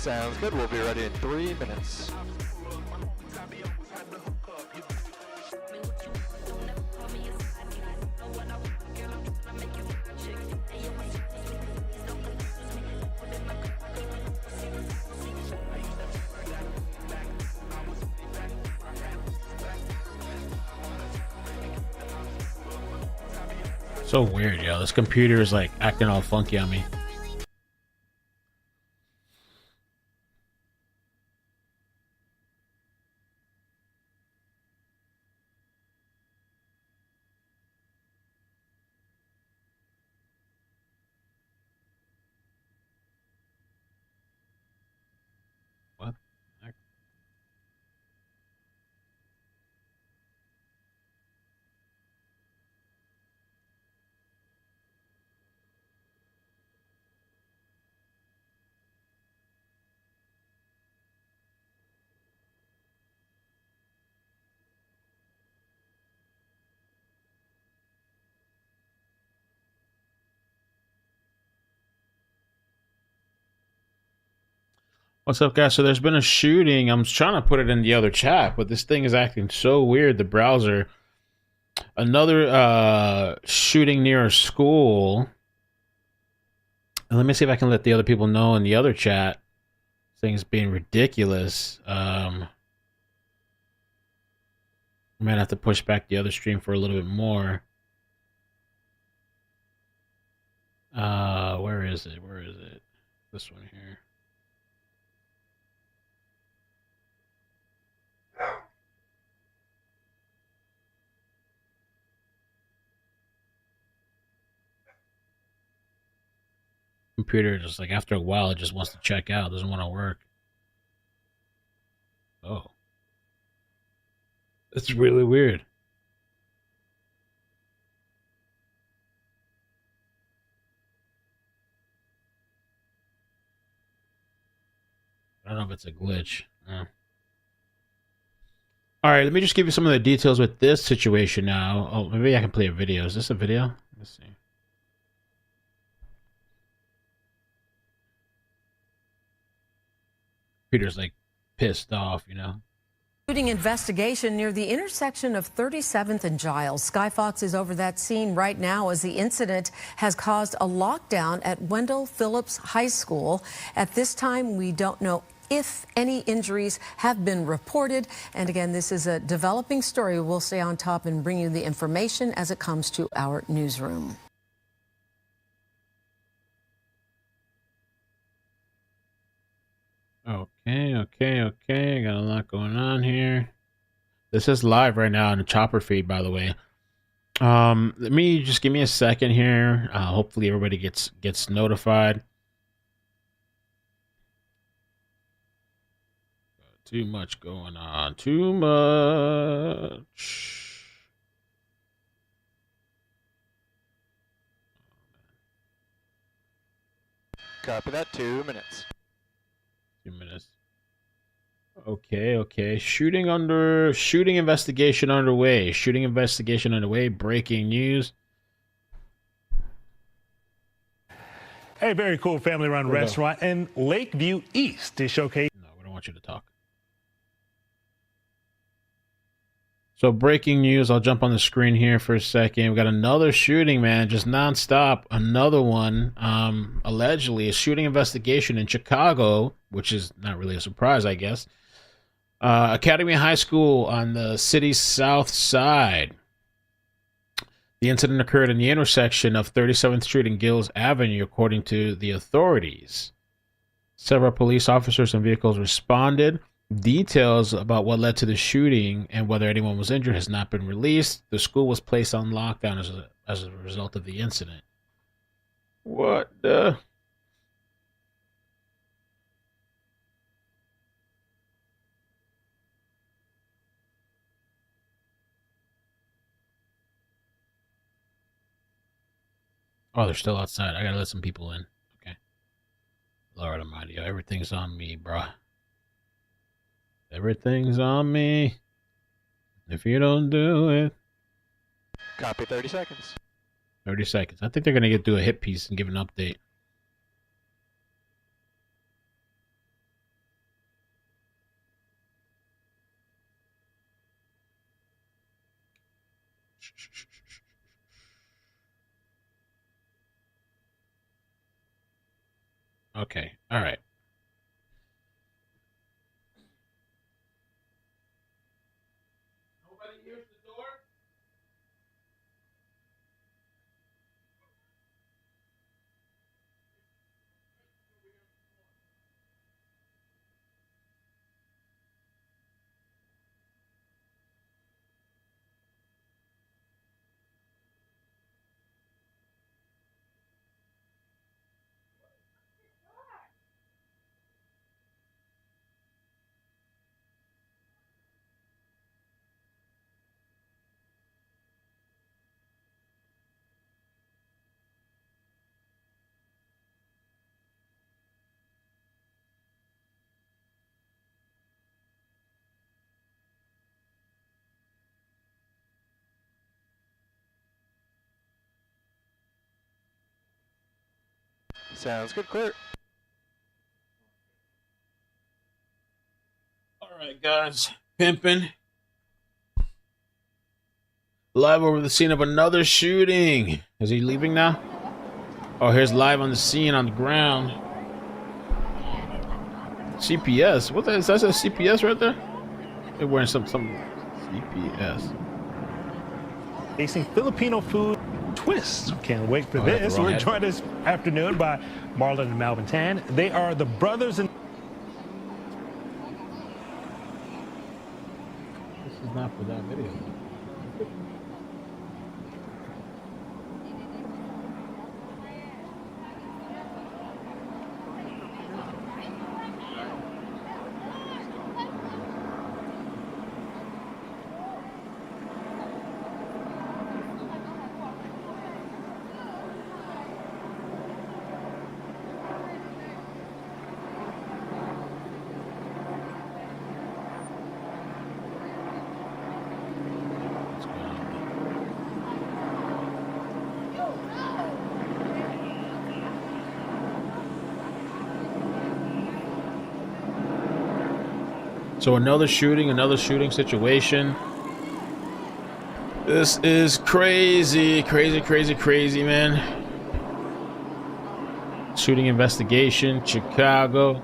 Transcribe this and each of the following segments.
Sounds good. We'll be ready in 3 minutes. So weird, yo. This computer is like acting all funky on me. What? What's up, guys? So there's been a shooting. I'm trying to put it in the other chat, but this thing is acting so weird. The browser. Another shooting near a school. And let me see if I can let the other people know in the other chat. Things being ridiculous. I might have to push back the other stream for a little bit more. Where is it? Where is it? This one here. Computer just like after a while it just wants to check out, doesn't want to work. Oh, it's really weird. I don't know if it's a glitch. All right, let me just give you some of the details with this situation now. Oh, maybe I can play a video. Is this a video? Let's see. Peter's like pissed off, you know. Shooting investigation near the intersection of 37th and Giles. Skyfox is over that scene right now as the incident has caused a lockdown at Wendell Phillips High School. At this time, we don't know if any injuries have been reported. And again, this is a developing story. We'll stay on top and bring you the information as it comes to our newsroom. Okay. Got a lot going on here. This is live right now on the Chopper feed, by the way. Let me just give me a second here. Hopefully everybody gets notified. Too much going on. Too much. Copy that. 2 minutes. 2 minutes. Okay. Shooting investigation underway. Shooting investigation underway. Breaking news. A very cool family-run restaurant in Lakeview East is showcased. No, we don't want you to talk. So breaking news, I'll jump on the screen here for a second. We got another shooting, man, just nonstop. Another one, allegedly a shooting investigation in Chicago, which is not really a surprise, I guess. Academy High School on the city's south side. The incident occurred in the intersection of 37th Street and Gills Avenue, according to the authorities. Several police officers and vehicles responded. Details about what led to the shooting and whether anyone was injured has not been released. The school was placed on lockdown as a result of the incident. What the? Oh, they're still outside. I gotta let some people in. Okay. Lord Almighty, everything's on me, bruh. Everything's on me. If you don't do it. Copy. 30 seconds. 30 seconds. I think they're going to do a hit piece and give an update. Okay. All right. Nobody hears the door? Sounds good, clear. All right, guys. Pimping. Live over the scene of another shooting. Is he leaving now? Oh, here's live on the scene on the ground. CPS. What the is that? A CPS right there? They're wearing some CPS. Tasting Filipino food twist. Can't wait for Oh, this. We're head. joined this afternoon by Marlon and Malvin Tan. They are the brothers in. This is not for that video. So another shooting situation. This is crazy, man. Shooting investigation, Chicago.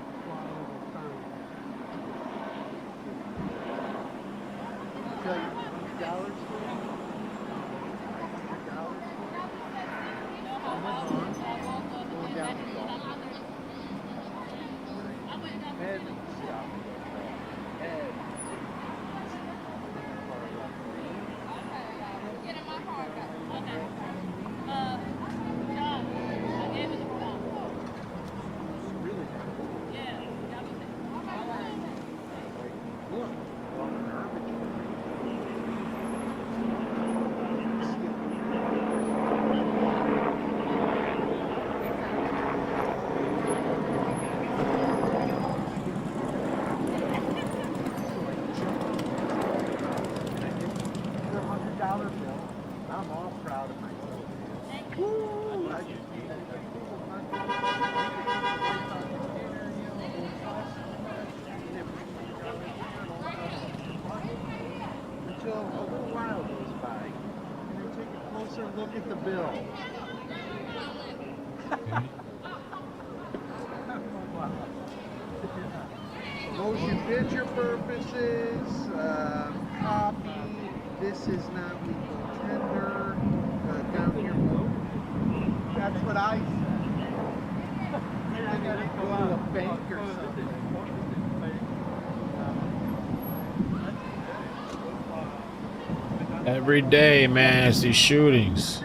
Look at the bill. Motion picture purposes, copy. This is not legal tender. Down here, that's what I said. I gotta go to a bank or something. Every day, man, it's these shootings.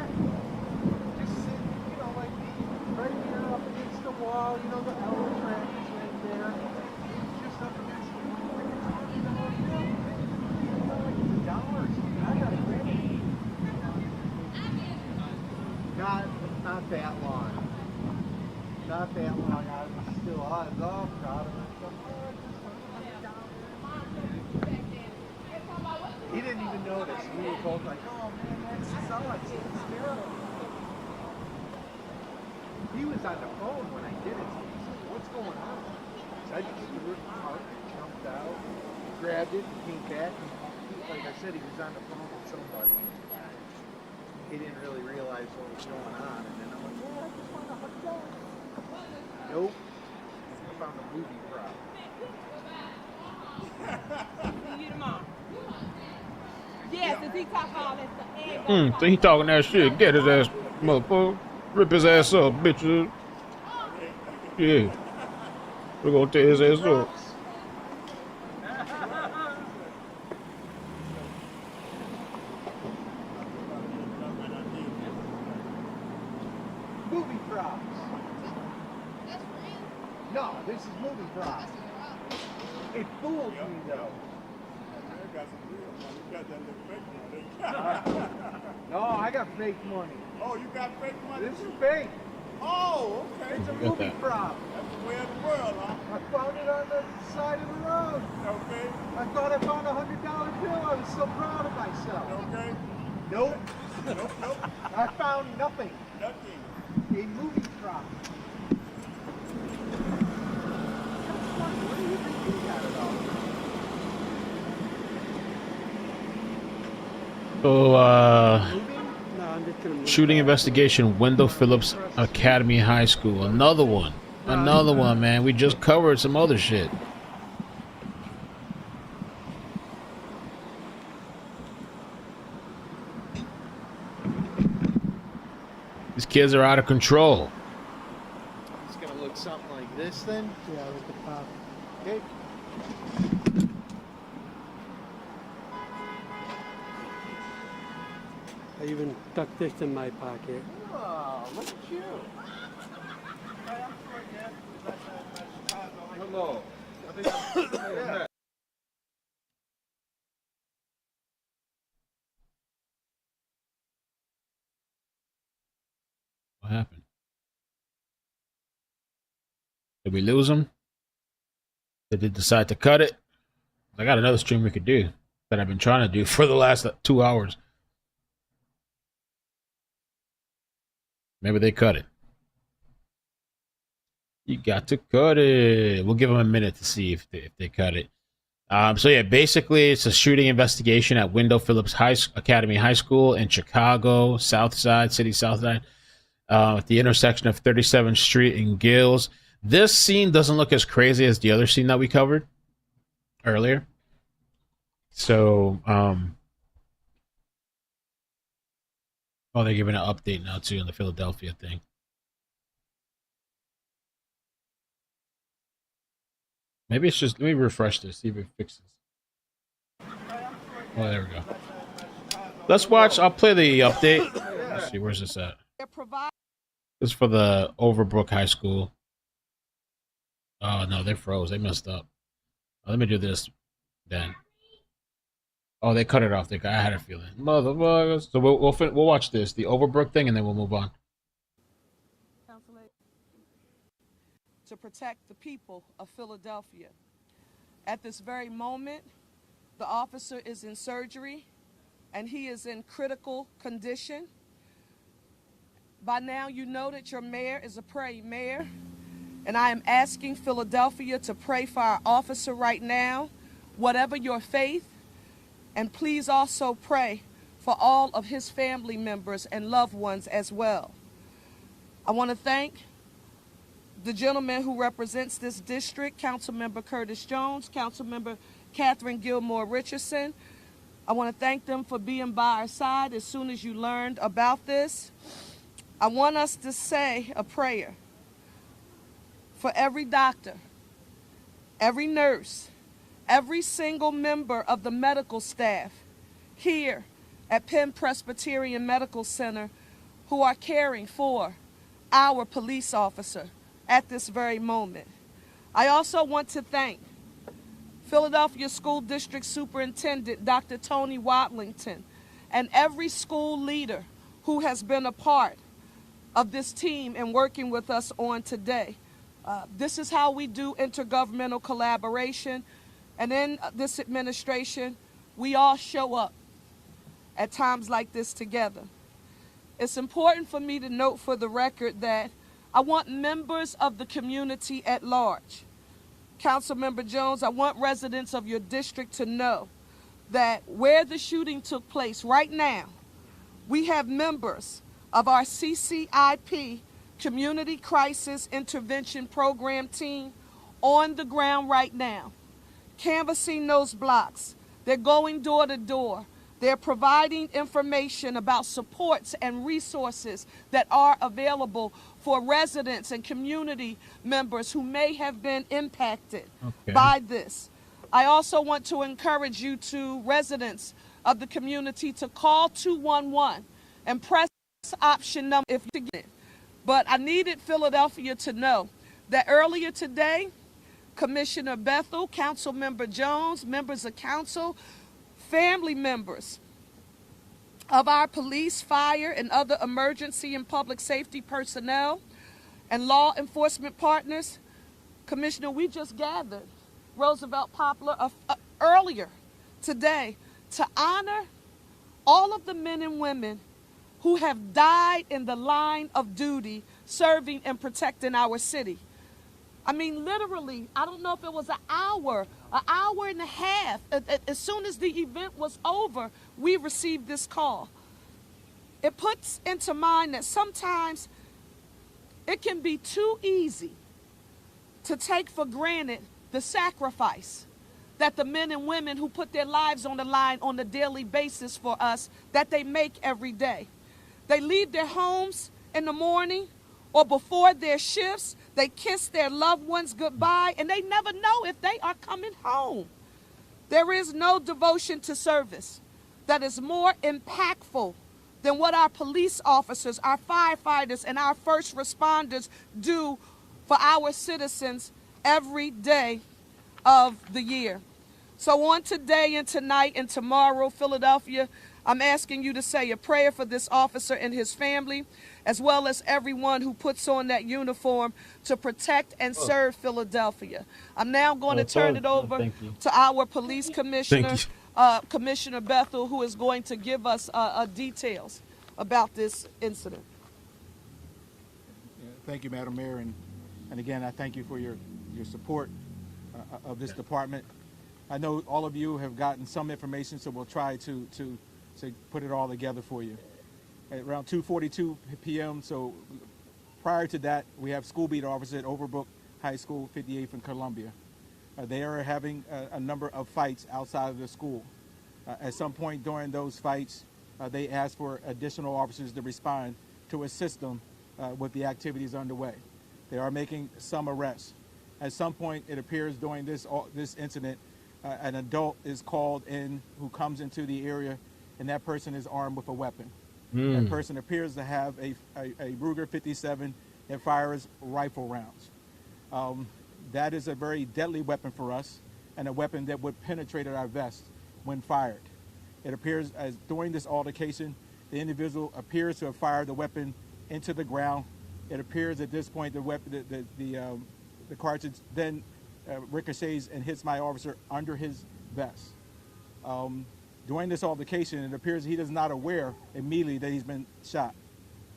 Not that long. Not that long. I was all proud of myself. He didn't even notice. We were both like, oh man, that sucks. It's terrible. He was on the phone when I did it. He said, what's going on? So I just threw it in the park, jumped out, grabbed it, and came back. And like I said, he was on the phone with somebody. he didn't really realize what was going on. And then I'm like, yeah, I just want a hot dog. Nope. I found a movie prop. See you tomorrow. Yes, if he talk all that stuff. So he talking that shit. Get his ass, motherfucker. Rip his ass up, bitches. Yeah. We're gonna tear his ass up. Movie props. No, this is movie props. It fooled me though. No, I got fake money. Oh, you got fake money? This is fake. Oh, okay. It's a got movie that. prop. That's the way of the world, huh? I found it on the side of the road. Okay. I thought I found a $100 bill. I was so proud of myself. Okay. Nope. Nope. I found nothing. Nothing. A movie prop. That's funny. What do you think you got it all? So, shooting investigation, Wendell Phillips Academy High School. Another one. Another one, man. We just covered some other shit. These kids are out of control. It's gonna look something like this then. Yeah, with the pop. Okay. I even stuck this in my pocket. Oh, look at you. Hello. What happened? Did we lose them? Did they decide to cut it? I got another stream we could do that I've been trying to do for the last 2 hours. Maybe they cut it. You got to cut it. We'll give them a minute to see if they cut it. So yeah, basically it's a shooting investigation at Wendell Phillips Academy High School in Chicago, City Southside, at the intersection of 37th Street and Gills. This scene doesn't look as crazy as the other scene that we covered earlier. So, oh, they're giving an update now too on the Philadelphia thing. Maybe it's just, let me refresh this, see if it fixes. Oh, there we go. Let's watch, I'll play the update. Let's see, where's this at? This is for the Overbrook High School. Oh, no, they froze. They messed up. Let me do this then. Oh, they cut it off. I had a feeling. Motherfuckers. So we'll watch this, the Overbrook thing, and then we'll move on. To protect the people of Philadelphia. At this very moment, the officer is in surgery, and he is in critical condition. By now, you know that your mayor is a praying mayor, and I am asking Philadelphia to pray for our officer right now, whatever your faith, and please also pray for all of his family members and loved ones as well. I want to thank the gentleman who represents this district, Councilmember Curtis Jones, Councilmember Catherine Gilmore Richardson. I want to thank them for being by our side as soon as you learned about this. I want us to say a prayer for every doctor, every nurse, every single member of the medical staff here at Penn Presbyterian Medical Center who are caring for our police officer at this very moment. I also want to thank Philadelphia School District Superintendent Dr. Tony Watlington and every school leader who has been a part of this team and working with us on today. This is how we do intergovernmental collaboration, and in this administration, we all show up at times like this together. It's important for me to note for the record that I want members of the community at large, Councilmember Jones, I want residents of your district to know that where the shooting took place right now, We have members of our CCIP Community Crisis Intervention Program team on the ground right now, canvassing those blocks. They're going door to door. They're providing information about supports and resources that are available for residents and community members who may have been impacted by this. I also want to encourage you to residents of the community to call 211 and press option number if you get it. But I needed Philadelphia to know that earlier today, Commissioner Bethel, Councilmember Jones, members of council, family members of our police, fire, and other emergency and public safety personnel and law enforcement partners. Commissioner, we just gathered Roosevelt Poplar earlier today to honor all of the men and women who have died in the line of duty serving and protecting our city. I mean, literally, I don't know if it was an hour and a half. As soon as the event was over, we received this call. It puts into mind that sometimes it can be too easy to take for granted the sacrifice that the men and women who put their lives on the line on a daily basis for us, that they make every day. They leave their homes in the morning or before their shifts. They kiss their loved ones goodbye, and they never know if they are coming home. There is no devotion to service that is more impactful than what our police officers, our firefighters, and our first responders do for our citizens every day of the year. So on today and tonight and tomorrow, Philadelphia, I'm asking you to say a prayer for this officer and his family, as well as everyone who puts on that uniform to protect and serve Philadelphia. I'm now going to turn it over to our police commissioner, Commissioner Bethel, who is going to give us details about this incident. Thank you, Madam Mayor, and again, I thank you for your support of this department. I know all of you have gotten some information, so we'll try to put it all together for you. At around 2:42 p.m., so prior to that, we have school beat officers at Overbrook High School, 58th and Columbia. They are having a number of fights outside of the school. At some point during those fights, they asked for additional officers to respond to assist them with the activities underway. They are making some arrests. At some point, it appears during this incident, an adult is called in who comes into the area, and that person is armed with a weapon. That person appears to have a Ruger 57 that fires rifle rounds. That is a very deadly weapon for us, and a weapon that would penetrate our vest when fired. It appears as during this altercation, the individual appears to have fired the weapon into the ground. It appears at this point the cartridge then ricochets and hits my officer under his vest. During this altercation, it appears he is not aware immediately that he's been shot.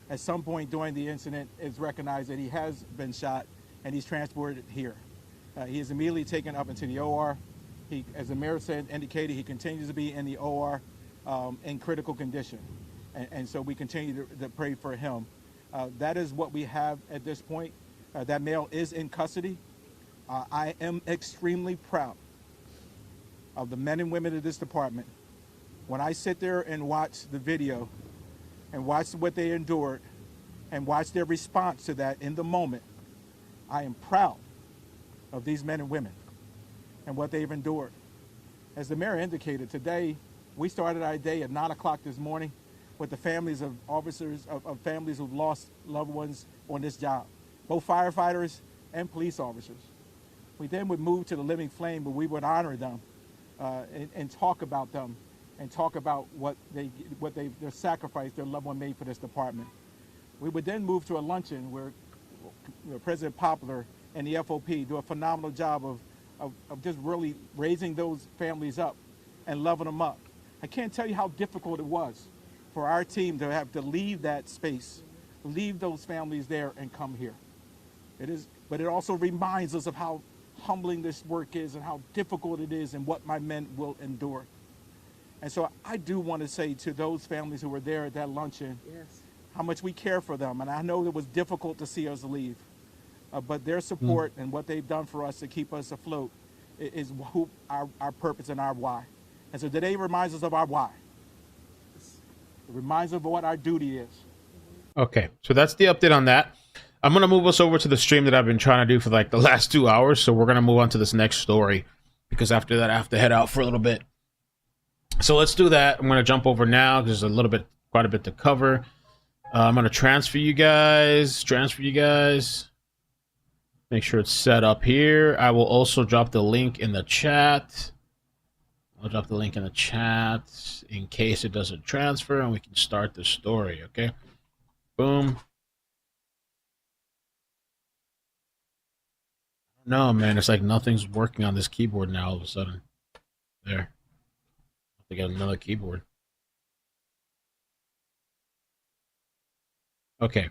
At some point during the incident, it's recognized that he has been shot, and he's transported here. He is immediately taken up into the OR. As the mayor indicated, he continues to be in the OR in critical condition. And so we continue to pray for him. That is what we have at this point. That male is in custody. I am extremely proud of the men and women of this department. When I sit there and watch the video and watch what they endured and watch their response to that in the moment, I am proud of these men and women and what they've endured. As the mayor indicated, today we started our day at 9 o'clock this morning with the families of officers, of families who've lost loved ones on this job, both firefighters and police officers. We then would move to the Living Flame, where we would honor them and talk about them and talk about their sacrifice their loved one made for this department. We would then move to a luncheon where President Poplar and the FOP do a phenomenal job of just really raising those families up and loving them up. I can't tell you how difficult it was for our team to have to leave that space, leave those families there and come here. But it also reminds us of how humbling this work is and how difficult it is and what my men will endure. And so I do want to say to those families who were there at that luncheon, how much we care for them. And I know it was difficult to see us leave, but their support and what they've done for us to keep us afloat is who our purpose and our why. And so today reminds us of our why. It reminds us of what our duty is. Okay, so that's the update on that. I'm going to move us over to the stream that I've been trying to do for like the last 2 hours. So we're going to move on to this next story, because after that I have to head out for a little bit. So let's do that. I'm going to jump over now because there's quite a bit to cover. I'm going to transfer you guys. Make sure it's set up here. I will also drop the link in the chat. I'll drop the link in the chat in case it doesn't transfer, and we can start the story, okay? Boom. No, man, it's like nothing's working on this keyboard now all of a sudden. There. I got another keyboard. Okay,